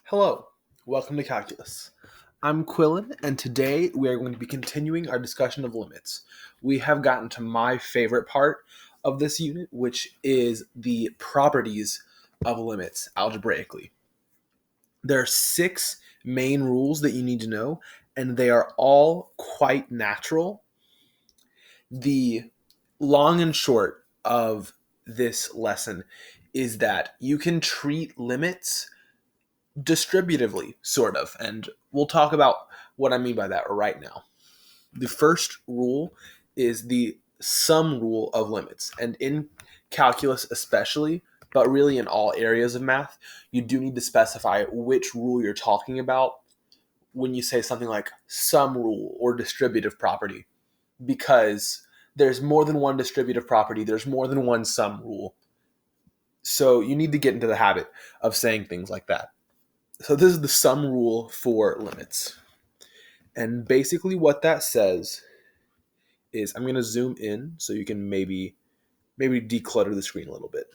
Hello, welcome to Calculus. I'm Quillen, and today we are going to be continuing our discussion of limits. We have gotten to my favorite part of this unit, which is the properties of limits algebraically. There are six main rules that you need to know, and they are all quite natural. The long and short of this lesson is that you can treat limits distributively, sort of. And we'll talk about what I mean by that right now. The first rule is the sum rule of limits. And in calculus, especially, but really in all areas of math, you do need to specify which rule you're talking about when you say something like sum rule or distributive property, because there's more than one distributive property, there's more than one sum rule. So you need to get into the habit of saying things like that. So this is the sum rule for limits. And basically what that says is, I'm going to zoom in so you can maybe declutter the screen a little bit,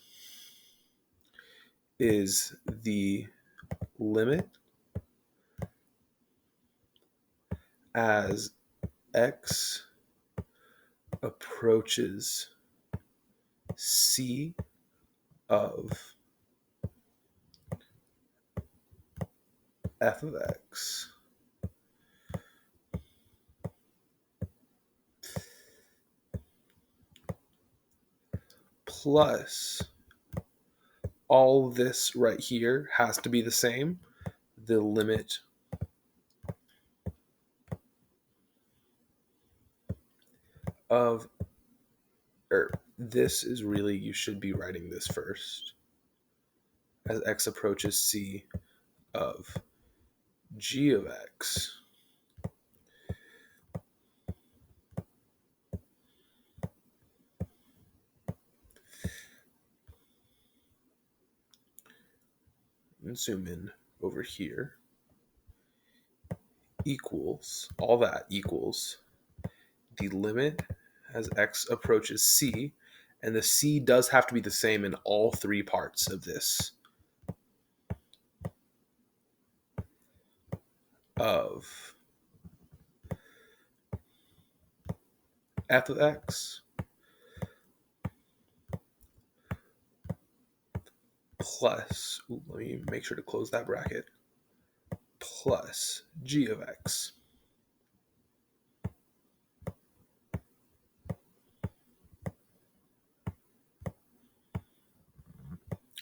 is the limit as x approaches c of f of x plus all this right here has to be the same. The limit of, or this is really, you should be writing this first, as x approaches c of g of x and zoom in over here, equals, all that equals the limit as x approaches c, and the c does have to be the same in all three parts of this, of f of x plus, let me make sure to close that bracket, plus g of x.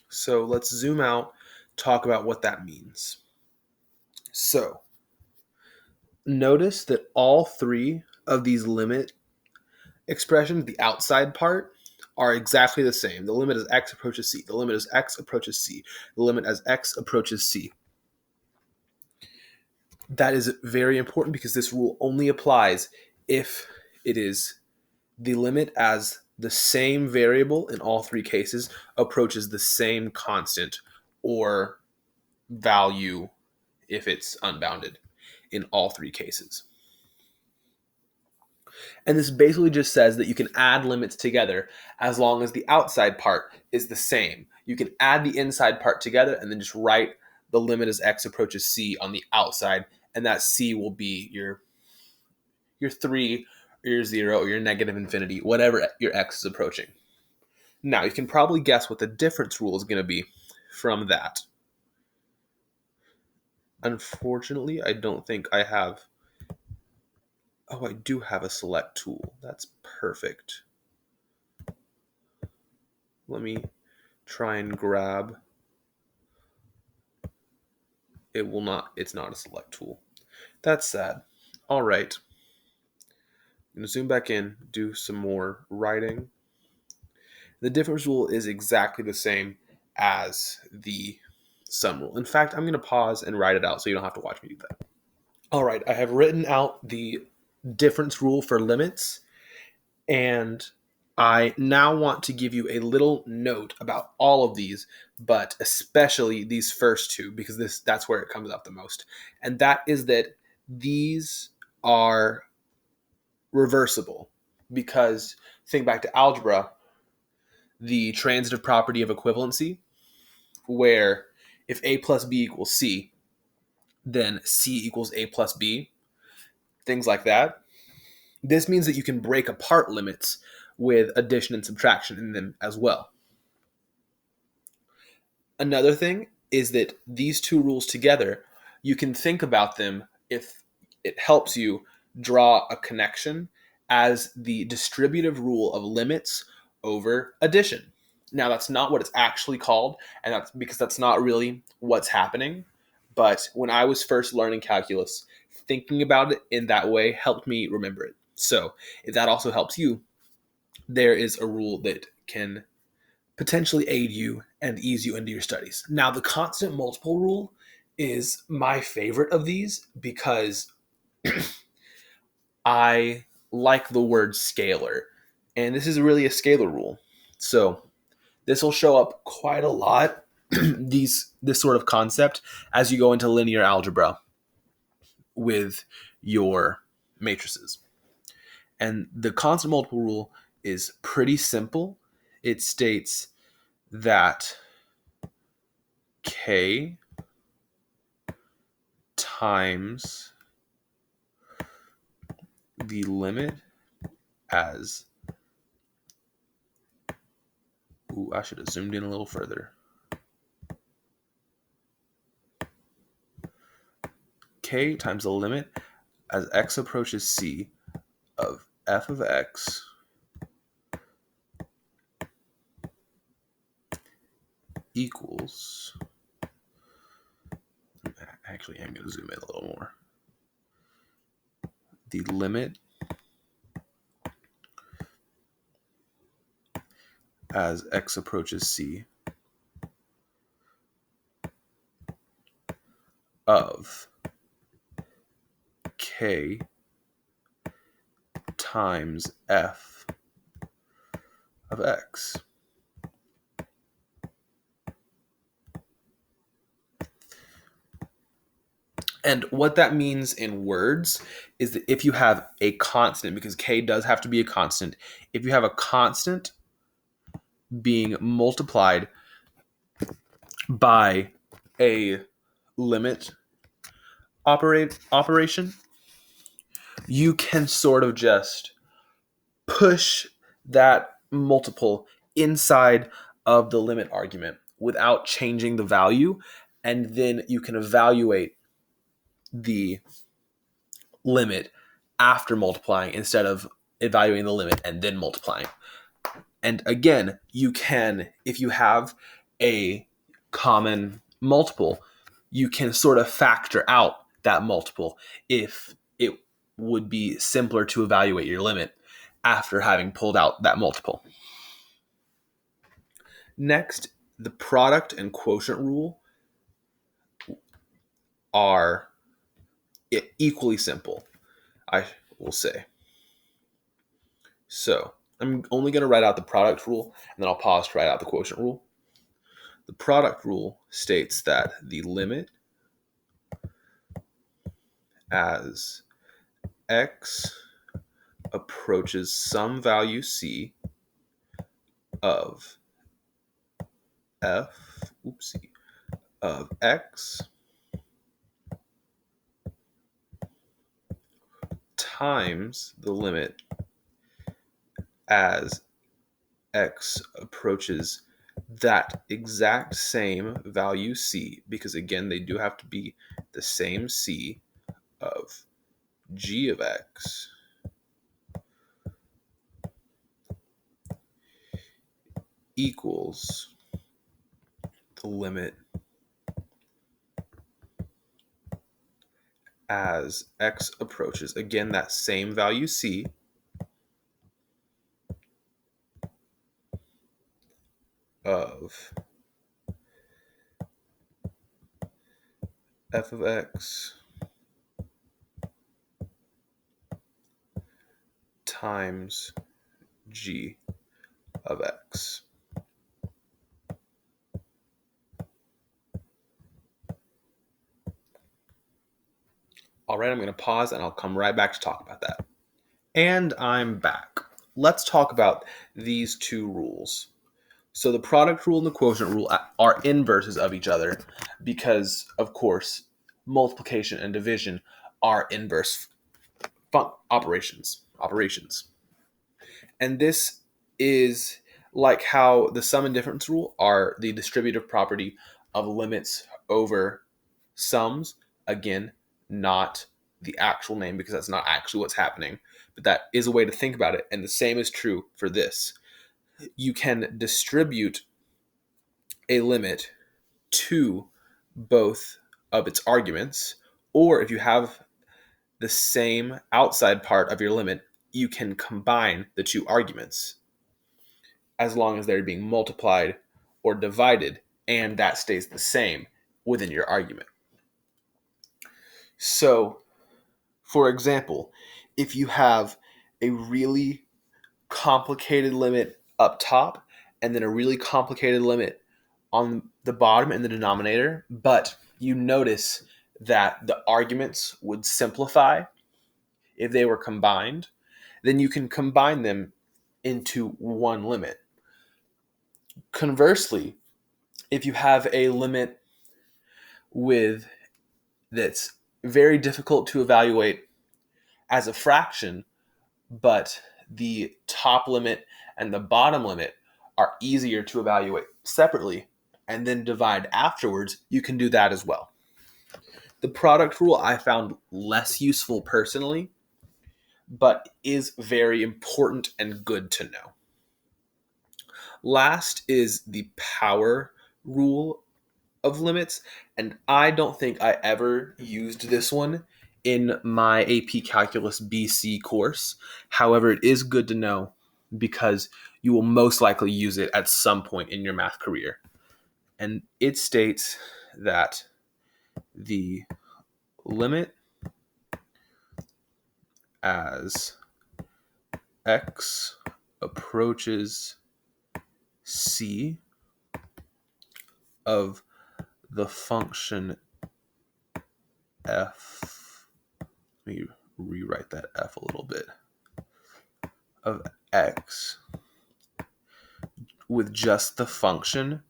So let's zoom out, talk about what that means. So notice that all three of these limit expressions, the outside part, are exactly the same. The limit as x approaches c. The limit as x approaches c. The limit as x approaches c. That is very important because this rule only applies if it is the limit as the same variable in all three cases approaches the same constant or value if it's unbounded in all three cases. And this basically just says that you can add limits together as long as the outside part is the same. You can add the inside part together and then just write the limit as x approaches c on the outside, and that c will be your 3 or your 0 or your negative infinity, whatever your x is approaching. Now, you can probably guess what the difference rule is going to be from that. Unfortunately, I don't think I have... Oh, I do have a select tool. That's perfect. Let me try and grab. It's not a select tool. That's sad. All right. I'm going to zoom back in, do some more writing. The difference rule is exactly the same as the sum rule. In fact, I'm going to pause and write it out so you don't have to watch me do that. All right, I have written out the difference rule for limits, and I now want to give you a little note about all of these, but especially these first two, because that's where it comes up the most. And that is that these are reversible, because think back to algebra, the transitive property of equivalency, where if a plus b equals c, then C equals A plus B, things like that. This means that you can break apart limits with addition and subtraction in them as well. Another thing is that these two rules together, you can think about them if it helps you draw a connection as the distributive rule of limits over addition. Now, that's not what it's actually called, and that's because that's not really what's happening. But when I was first learning calculus, thinking about it in that way helped me remember it. So, if that also helps you, there is a rule that can potentially aid you and ease you into your studies. Now, the constant multiple rule is my favorite of these because I like the word scalar, and this is really a scalar rule. So this will show up quite a lot, this sort of concept, as you go into linear algebra with your matrices. And the constant multiple rule is pretty simple. It states that k times the limit as... Ooh, I should have zoomed in a little further. K times the limit as x approaches c of f of x equals... Actually, I'm going to zoom in a little more. The limit as x approaches c of k times f of x. And what that means in words is that if you have a constant, because k does have to be a constant, if you have a constant being multiplied by a limit operation, you can sort of just push that multiple inside of the limit argument without changing the value, and then you can evaluate the limit after multiplying instead of evaluating the limit and then multiplying. And again, you can, if you have a common multiple, you can sort of factor out that multiple if it would be simpler to evaluate your limit after having pulled out that multiple. Next, the product and quotient rule are equally simple, I will say. So I'm only going to write out the product rule, and then I'll pause to write out the quotient rule. The product rule states that the limit as x approaches some value c of of x times the limit as x approaches that exact same value c, because again, they do have to be the same c of g of x equals the limit as x approaches, again, that same value c of f of x times g of x. All right, I'm going to pause and I'll come right back to talk about that. And I'm back. Let's talk about these two rules. So the product rule and the quotient rule are inverses of each other because, of course, multiplication and division are inverse operations. And this is like how the sum and difference rule are the distributive property of limits over sums. Again, not the actual name, because that's not actually what's happening, but that is a way to think about it. And the same is true for this. You can distribute a limit to both of its arguments, or if you have the same outside part of your limit, you can combine the two arguments as long as they're being multiplied or divided, and that stays the same within your argument. So, for example, if you have a really complicated limit up top and then a really complicated limit on the bottom in the denominator, but you notice that the arguments would simplify if they were combined, then you can combine them into one limit. Conversely, if you have a limit that's very difficult to evaluate as a fraction, but the top limit and the bottom limit are easier to evaluate separately and then divide afterwards, you can do that as well. The product rule I found less useful personally, but is very important and good to know. Last is the power rule of limits, and I don't think I ever used this one in my AP Calculus BC course. However, it is good to know because you will most likely use it at some point in your math career. And it states that the limit as x approaches c of the function f, let me rewrite that f a little bit, of x with just the function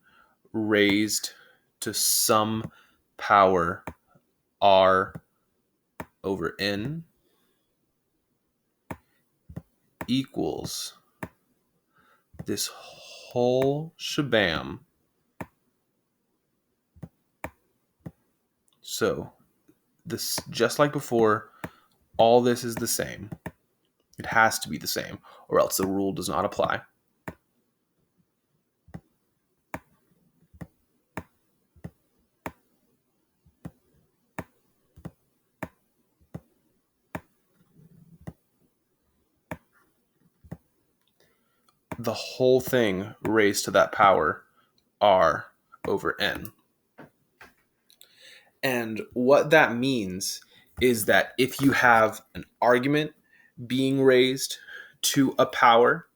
raised to some power r over n equals this whole shabam. So this, just like before, all this is the same. It has to be the same, or else the rule does not apply. The whole thing raised to that power r over n. And what that means is that if you have an argument being raised to a power,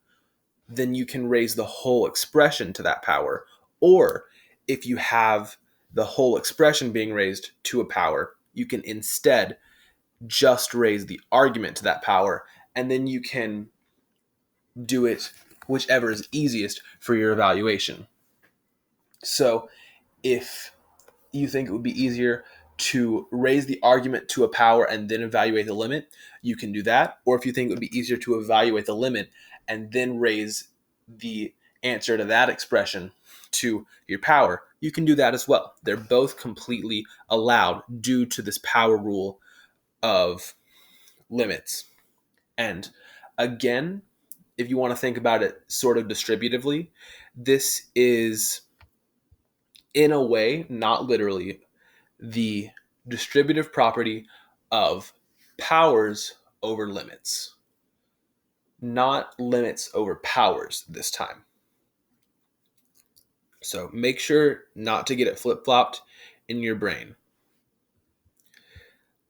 then you can raise the whole expression to that power. Or if you have the whole expression being raised to a power, you can instead just raise the argument to that power, and then you can do it whichever is easiest for your evaluation. So if you think it would be easier to raise the argument to a power and then evaluate the limit, you can do that. Or if you think it would be easier to evaluate the limit and then raise the answer to that expression to your power, you can do that as well. They're both completely allowed due to this power rule of limits. And again, if you want to think about it sort of distributively, this is, in a way, not literally, the distributive property of powers over limits, not limits over powers this time. So make sure not to get it flip-flopped in your brain.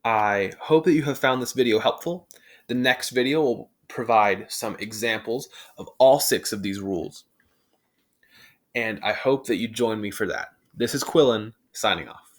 I hope that you have found this video helpful. The next video will provide some examples of all 6 of these rules. And I hope that you join me for that. This is Quillen, signing off.